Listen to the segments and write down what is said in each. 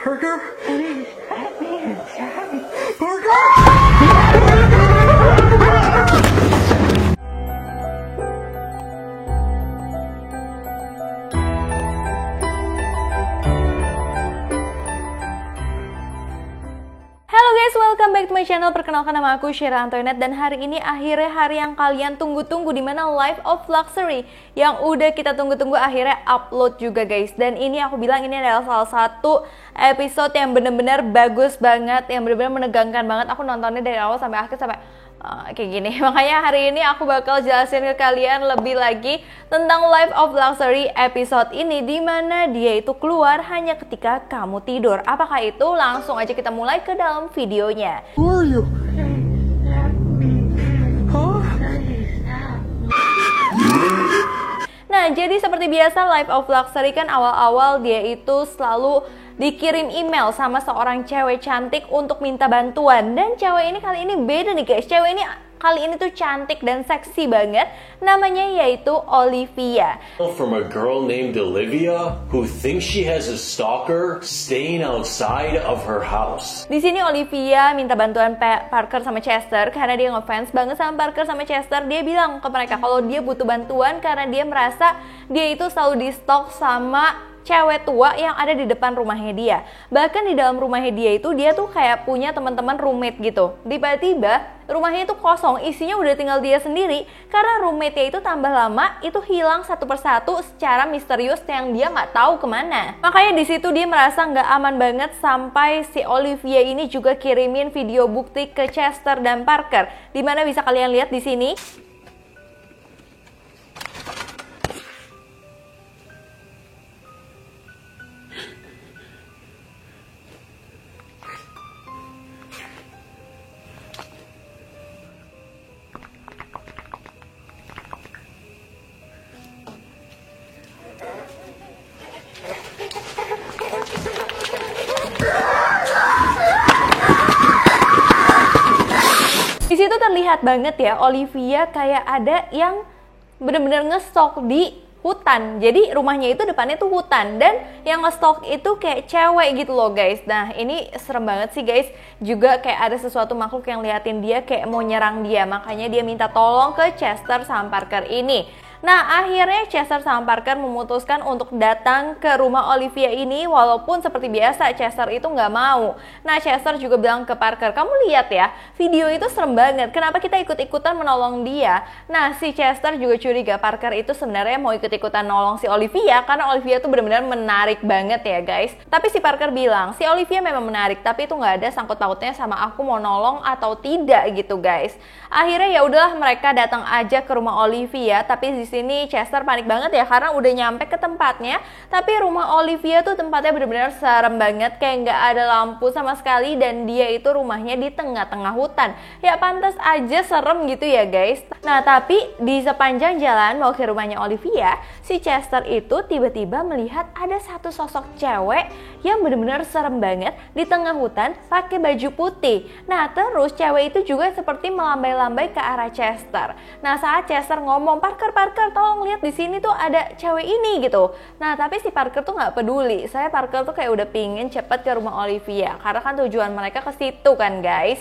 Parker? Please let me inside. Parker! Halo guys, welcome back to my channel. Perkenalkan nama aku Sheila Antoinette dan hari ini akhirnya hari yang kalian tunggu-tunggu, dimana Life of Luxury yang udah kita tunggu-tunggu akhirnya upload juga guys. Dan ini aku bilang ini adalah salah satu episode yang bener-bener bagus banget, yang bener-bener menegangkan banget. Aku nontonnya dari awal sampai akhir sampai kayak gini. Makanya hari ini aku bakal jelasin ke kalian lebih lagi tentang Life of Luxury episode ini, dimana dia itu keluar hanya ketika kamu tidur. Apakah itu? Langsung aja kita mulai ke dalam videonya. Who are you? Please let me in. Huh? Please help me. Nah, jadi seperti biasa Life of Luxury kan awal-awal dia itu selalu dikirim email sama seorang cewek cantik untuk minta bantuan. Dan cewek ini kali ini beda nih guys. Cewek ini kali ini tuh cantik dan seksi banget. Namanya yaitu Olivia. From a girl named Olivia who thinks she has a stalker staying outside of her house. Di sini Olivia minta bantuan Parker sama Chester karena dia ngefans banget sama Parker sama Chester. Dia bilang ke mereka kalau dia butuh bantuan karena dia merasa dia itu selalu di-stalk sama cewek tua yang ada di depan rumahnya dia. Bahkan di dalam rumahnya dia itu dia tuh kayak punya teman-teman roommate gitu. Tiba-tiba rumahnya itu kosong, isinya udah tinggal dia sendiri karena roommate-nya itu tambah lama itu hilang satu persatu secara misterius yang dia nggak tahu kemana. Makanya di situ dia merasa nggak aman banget sampai si Olivia ini juga kirimin video bukti ke Chester dan Parker, dimana bisa kalian lihat di sini. Di situ terlihat banget ya Olivia kayak ada yang bener-bener ngestalk di hutan. Jadi rumahnya itu depannya tuh hutan dan yang ngestalk itu kayak cewek gitu loh guys. Nah ini serem banget sih guys. Juga kayak ada sesuatu makhluk yang liatin dia kayak mau nyerang dia. Makanya dia minta tolong ke Chester sama Parker ini. Nah akhirnya Chester sama Parker memutuskan untuk datang ke rumah Olivia ini, walaupun seperti biasa Chester itu nggak mau. Nah Chester juga bilang ke Parker, kamu lihat ya video itu serem banget, kenapa kita ikut-ikutan menolong dia. Nah si Chester juga curiga Parker itu sebenarnya mau ikut-ikutan nolong si Olivia karena Olivia tuh benar-benar menarik banget ya guys. Tapi si Parker bilang si Olivia memang menarik tapi itu nggak ada sangkut pautnya sama aku mau nolong atau tidak gitu guys. Akhirnya ya udahlah mereka datang aja ke rumah Olivia, tapi di sini Chester panik banget ya karena udah nyampe ke tempatnya, tapi rumah Olivia tuh tempatnya benar-benar serem banget, kayak nggak ada lampu sama sekali dan dia itu rumahnya di tengah-tengah hutan. Ya pantas aja serem gitu ya guys. Nah tapi di sepanjang jalan mau ke rumahnya Olivia, si Chester itu tiba-tiba melihat ada satu sosok cewek yang benar-benar serem banget di tengah hutan pakai baju putih. Nah terus cewek itu juga seperti melambai-lambai ke arah Chester. Nah saat Chester ngomong, Parker tolong lihat di sini tuh ada cewek ini gitu. Nah tapi si Parker tuh nggak peduli. Saya Parker tuh kayak udah pingin cepet ke rumah Olivia karena kan tujuan mereka ke situ kan guys.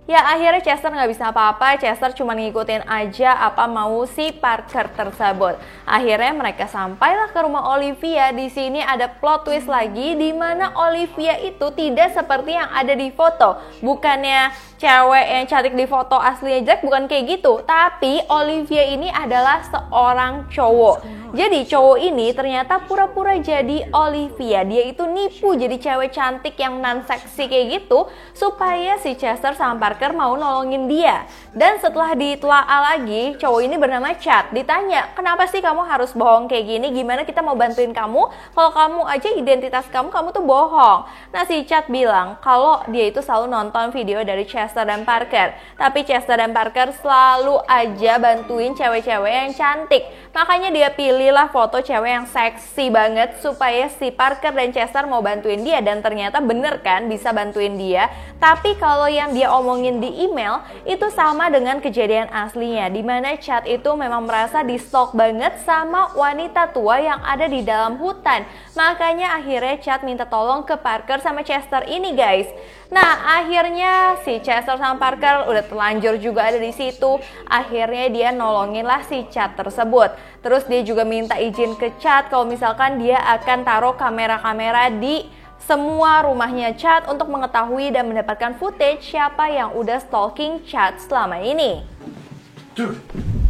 Ya akhirnya Chester nggak bisa apa-apa, Chester cuma ngikutin aja apa mau si Parker tersebut. Akhirnya mereka sampailah ke rumah Olivia. Di sini ada plot twist lagi, di mana Olivia itu tidak seperti yang ada di foto. Bukannya cewek yang cantik di foto aslinya jelek, bukan kayak gitu. Tapi Olivia ini adalah seorang cowok. Jadi cowok ini ternyata pura-pura jadi Olivia. Dia itu nipu jadi cewek cantik yang non-seksi kayak gitu supaya si Chester sama Parker mau nolongin dia. Dan setelah ditelaah lagi, cowok ini bernama Chad. Ditanya, kenapa sih kamu harus bohong kayak gini? Gimana kita mau bantuin kamu? Kalau kamu aja identitas kamu tuh bohong. Nah si Chad bilang kalau dia itu selalu nonton video dari Chester dan Parker. Tapi Chester dan Parker selalu aja bantuin cewek-cewek yang cantik. Makanya dia pilihlah foto cewek yang seksi banget supaya si Parker dan Chester mau bantuin dia, dan ternyata bener kan bisa bantuin dia. Tapi kalau yang dia omongin di email itu sama dengan kejadian aslinya, dimana Chad itu memang merasa di stalk banget sama wanita tua yang ada di dalam hutan. Makanya akhirnya Chad minta tolong ke Parker sama Chester ini guys. Nah akhirnya si Chester sama Parker udah terlanjur juga ada di situ. Akhirnya dia nolongin lah si Chad tersebut. Terus dia juga minta izin ke Chad kalau misalkan dia akan taruh kamera-kamera di semua rumahnya Chad untuk mengetahui dan mendapatkan footage siapa yang udah stalking Chad selama ini. Dude,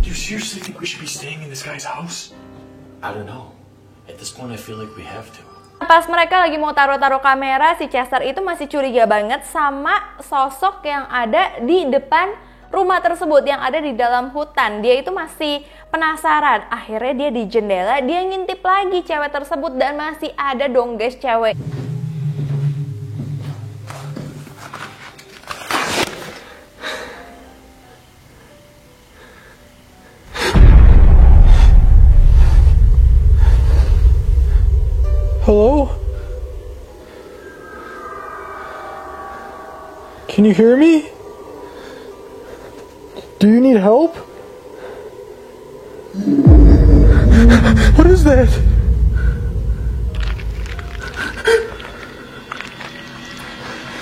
do you seriously think we should be staying in this guy's house? I don't know. At this point I feel like we have to. Pas mereka lagi mau taruh-taruh kamera, si Chester itu masih curiga banget sama sosok yang ada di depan rumah tersebut yang ada di dalam hutan. Dia itu masih penasaran. Akhirnya dia di jendela, dia ngintip lagi cewek tersebut dan masih ada dong guys cewek. Hello? Can you hear me? Do you need help? What is that?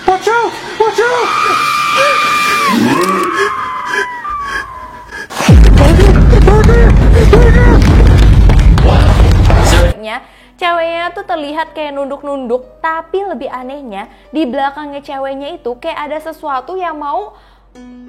Watch out! Watch out! Ceweknya tuh terlihat kayak nunduk-nunduk, tapi lebih anehnya di belakangnya ceweknya itu kayak ada sesuatu yang mau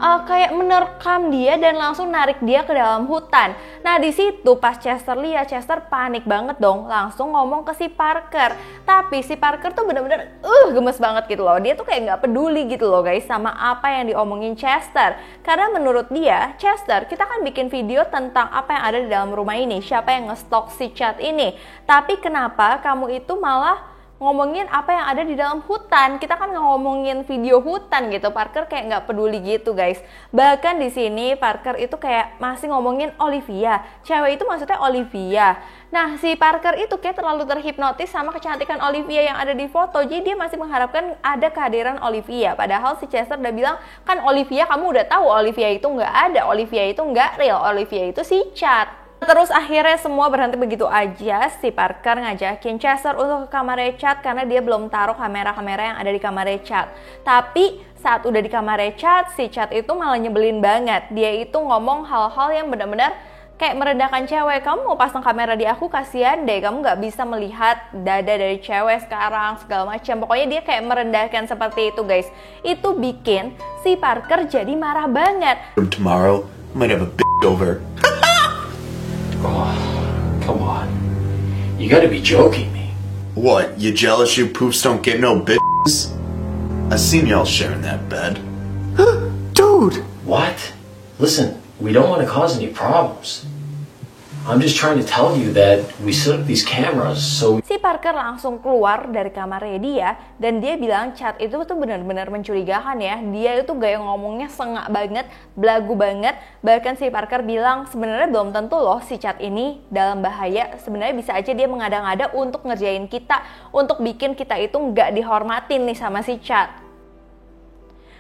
kayak menerkam dia dan langsung narik dia ke dalam hutan. Nah di situ pas Chester lihat, Chester panik banget dong, langsung ngomong ke si Parker. Tapi si Parker tuh bener-bener gemes banget gitu loh. Dia tuh kayak nggak peduli gitu loh guys sama apa yang diomongin Chester. Karena menurut dia, Chester, kita kan bikin video tentang apa yang ada di dalam rumah ini, siapa yang nge-stalk si Chad ini. Tapi kenapa kamu itu malah ngomongin apa yang ada di dalam hutan? Kita kan ngomongin video hutan gitu. Parker kayak nggak peduli gitu guys. Bahkan di sini Parker itu kayak masih ngomongin Olivia. Cewek itu maksudnya Olivia. Nah si Parker itu kayak terlalu terhipnotis sama kecantikan Olivia yang ada di foto. Jadi dia masih mengharapkan ada kehadiran Olivia. Padahal si Chester udah bilang, kan Olivia, kamu udah tahu Olivia itu nggak ada. Olivia itu nggak real. Olivia itu si Chad. Terus akhirnya semua berhenti begitu aja. Si Parker ngajakin Chester untuk ke kamar Chad karena dia belum taruh kamera-kamera yang ada di kamar Chad. Tapi saat udah di kamar Chad, si Chad itu malah nyebelin banget. Dia itu ngomong hal-hal yang benar-benar kayak merendahkan cewek. Kamu mau pasang kamera di aku, kasihan deh, kamu nggak bisa melihat dada dari cewek sekarang, segala macam. Pokoknya dia kayak merendahkan seperti itu guys. Itu bikin si Parker jadi marah banget. Tomorrow, I might have a bitch over. Oh, come on. You gotta be joking me. What, you jealous you poops don't get no bitches? I seen y'all sharing that bed. Dude! What? Listen, we don't want to cause any problems. I'm just trying to tell you that we set up these cameras so... Si Parker langsung keluar dari kamarnya dia dan dia bilang Chad itu tuh benar-benar mencurigakan ya. Dia itu gaya ngomongnya sengak banget, belagu banget. Bahkan si Parker bilang sebenarnya belum tentu loh si Chad ini dalam bahaya. Sebenarnya bisa aja dia mengada-ngada untuk ngerjain kita, untuk bikin kita itu nggak dihormatin nih sama si Chad.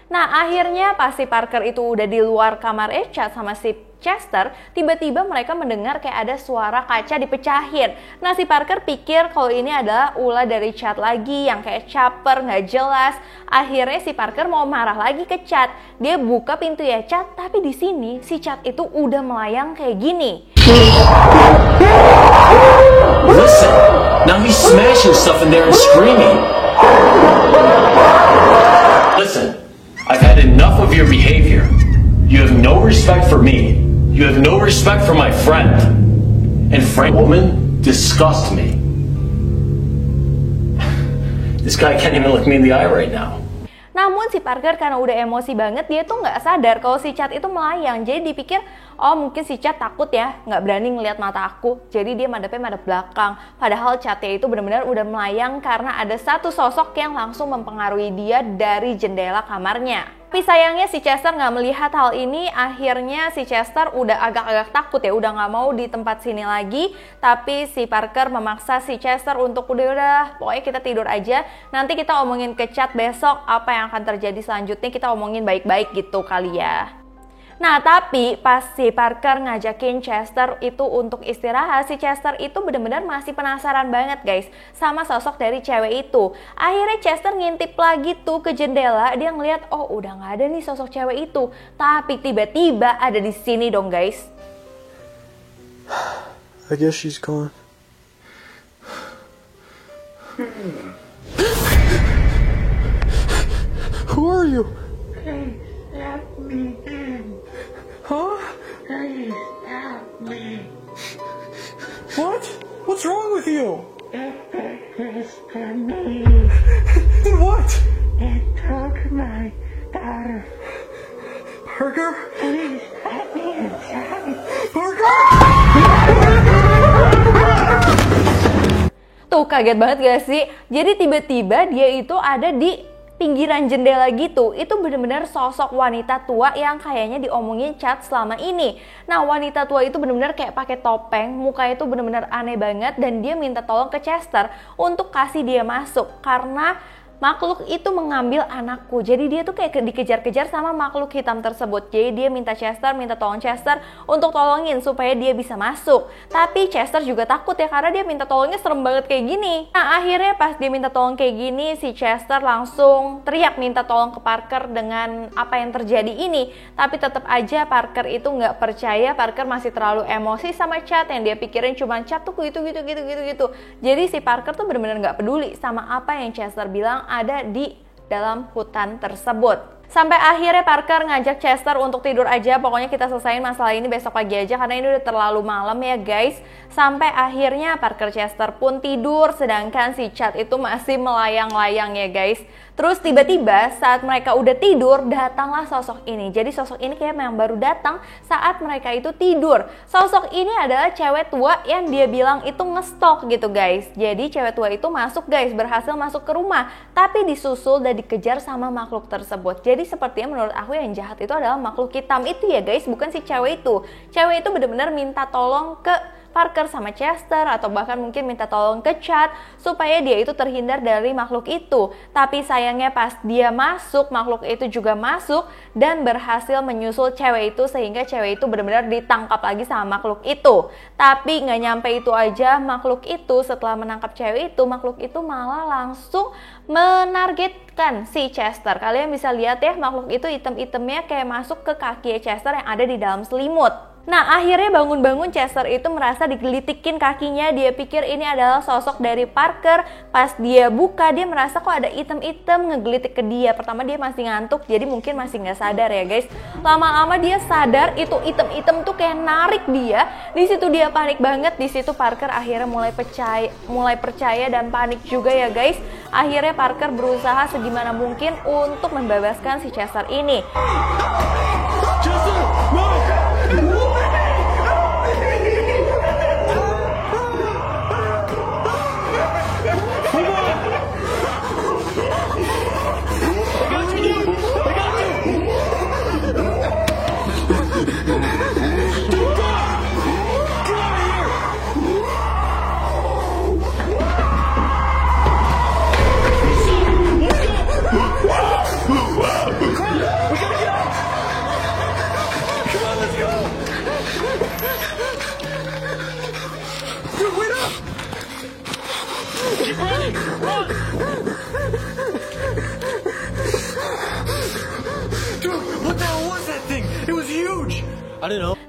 Nah akhirnya pas si Parker itu udah di luar kamar Chad sama si Chester, tiba-tiba mereka mendengar kayak ada suara kaca dipecahin. Nah si Parker pikir kalau ini adalah ulah dari Chad lagi yang kayak caper, nggak jelas. Akhirnya si Parker mau marah lagi ke Chad. Dia buka pintu ya Chad, tapi di sini si Chad itu udah melayang kayak gini. Listen, now he's smashing stuff in there and screaming. Listen, I've had enough of your behavior. You have no respect for me. You have no respect for my friend. And Frank, woman, disgust me. This guy can't even look me in the eye right now. Namun si Parker karena udah emosi banget, dia tuh nggak sadar kalau si Chad itu melayang. Jadi dipikir, oh mungkin si Chad takut ya, nggak berani ngelihat mata aku. Jadi dia madepnya madep belakang. Padahal Chadnya itu benar-benar udah melayang karena ada satu sosok yang langsung mempengaruhi dia dari jendela kamarnya. Tapi sayangnya si Chester nggak melihat hal ini. Akhirnya si Chester udah agak-agak takut ya, udah nggak mau di tempat sini lagi. Tapi si Parker memaksa si Chester untuk udah pokoknya kita tidur aja. Nanti kita omongin ke chat besok apa yang akan terjadi selanjutnya, kita omongin baik-baik gitu kali ya. Nah, tapi pas si Parker ngajakin Chester itu untuk istirahat, si Chester itu benar-benar masih penasaran banget guys sama sosok dari cewek itu. Akhirnya Chester ngintip lagi tuh ke jendela, dia ngeliat oh udah nggak ada nih sosok cewek itu. Tapi tiba-tiba ada di sini dong guys. I guess she's gone. Who are you? Please let me in. Huh? Please help me. What? What's wrong with you? It is for me. Did what? It took my daughter. Parker? Please let me inside. Parker! Tuh kaget banget gak sih? Jadi tiba-tiba dia itu ada di pinggiran jendela gitu. Itu benar-benar sosok wanita tua yang kayaknya diomongin chat selama ini. Nah, wanita tua itu benar-benar kayak pakai topeng, mukanya itu benar-benar aneh banget, dan dia minta tolong ke Chester untuk kasih dia masuk karena makhluk itu mengambil anakku. Jadi dia tuh kayak dikejar-kejar sama makhluk hitam tersebut. Jadi dia minta tolong Chester untuk tolongin supaya dia bisa masuk. Tapi Chester juga takut ya karena dia minta tolongnya serem banget kayak gini. Nah, akhirnya pas dia minta tolong kayak gini, si Chester langsung teriak minta tolong ke Parker dengan apa yang terjadi ini. Tapi tetap aja Parker itu nggak percaya. Parker masih terlalu emosi sama chat, yang dia pikirin cuma chat tuh gitu. Jadi si Parker tuh benar-benar nggak peduli sama apa yang Chester bilang ada di dalam hutan tersebut. Sampai akhirnya Parker ngajak Chester untuk tidur aja, pokoknya kita selesaiin masalah ini besok pagi aja karena ini udah terlalu malam ya guys. Sampai akhirnya Parker Chester pun tidur, sedangkan si Chad itu masih melayang-layang ya guys. Terus tiba-tiba saat mereka udah tidur, datanglah sosok ini. Jadi sosok ini kayak memang baru datang saat mereka itu tidur. Sosok ini adalah cewek tua yang dia bilang itu ngestok gitu guys. Jadi cewek tua itu masuk guys, berhasil masuk ke rumah, tapi disusul dan dikejar sama makhluk tersebut. Jadi sepertinya menurut aku yang jahat itu adalah makhluk hitam itu ya guys, bukan si cewek itu. Cewek itu benar-benar minta tolong ke Parker sama Chester, atau bahkan mungkin minta tolong ke Chad supaya dia itu terhindar dari makhluk itu. Tapi sayangnya pas dia masuk, makhluk itu juga masuk dan berhasil menyusul cewek itu, sehingga cewek itu benar-benar ditangkap lagi sama makhluk itu. Tapi nggak nyampe itu aja, makhluk itu setelah menangkap cewek itu, makhluk itu malah langsung menargetkan si Chester. Kalian bisa lihat ya, makhluk itu item-itemnya kayak masuk ke kaki Chester yang ada di dalam selimut. Nah, akhirnya bangun-bangun Chester itu merasa digelitikin kakinya. Dia pikir ini adalah sosok dari Parker. Pas dia buka, dia merasa kok ada item-item ngegelitik ke dia. Pertama dia masih ngantuk, jadi mungkin masih nggak sadar ya guys. Lama-lama dia sadar itu item-item tuh kayak narik dia. Di situ dia panik banget. Di situ Parker akhirnya mulai percaya dan panik juga ya guys. Akhirnya Parker berusaha segimana mungkin untuk membebaskan si Chester ini. Chester, no!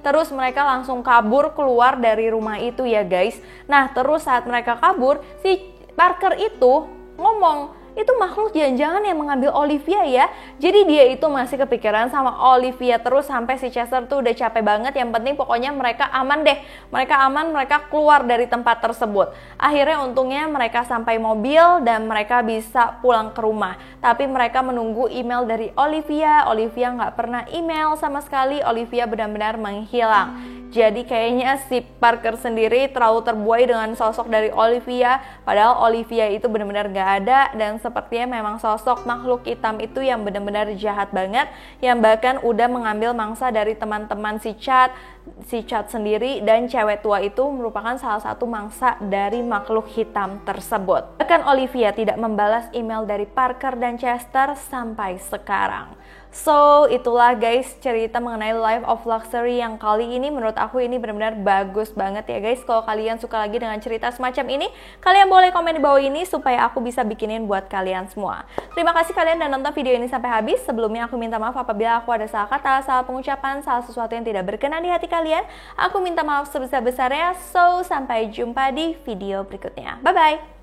Terus mereka langsung kabur keluar dari rumah itu ya guys. Nah, terus saat mereka kabur, si Parker itu ngomong, itu makhluk jangan-jangan yang mengambil Olivia ya. Jadi dia itu masih kepikiran sama Olivia terus sampai si Chester tuh udah capek banget. Yang penting pokoknya mereka aman deh. Mereka aman, mereka keluar dari tempat tersebut. Akhirnya untungnya mereka sampai mobil dan mereka bisa pulang ke rumah. Tapi mereka menunggu email dari Olivia. Olivia nggak pernah email sama sekali. Olivia benar-benar menghilang. Jadi kayaknya si Parker sendiri terlalu terbuai dengan sosok dari Olivia, padahal Olivia itu benar-benar gak ada, dan sepertinya memang sosok makhluk hitam itu yang benar-benar jahat banget, yang bahkan udah mengambil mangsa dari teman-teman si Chad sendiri, dan cewek tua itu merupakan salah satu mangsa dari makhluk hitam tersebut. Bahkan Olivia tidak membalas email dari Parker dan Chester sampai sekarang. So, itulah guys cerita mengenai Life of Luxury yang kali ini menurut aku ini benar-benar bagus banget ya guys. Kalau kalian suka lagi dengan cerita semacam ini, kalian boleh komen di bawah ini supaya aku bisa bikinin buat kalian semua. Terima kasih kalian udah nonton video ini sampai habis. Sebelumnya aku minta maaf apabila aku ada salah kata, salah pengucapan, salah sesuatu yang tidak berkenan di hati kalian. Aku minta maaf sebesar-besarnya. So, sampai jumpa di video berikutnya. Bye-bye!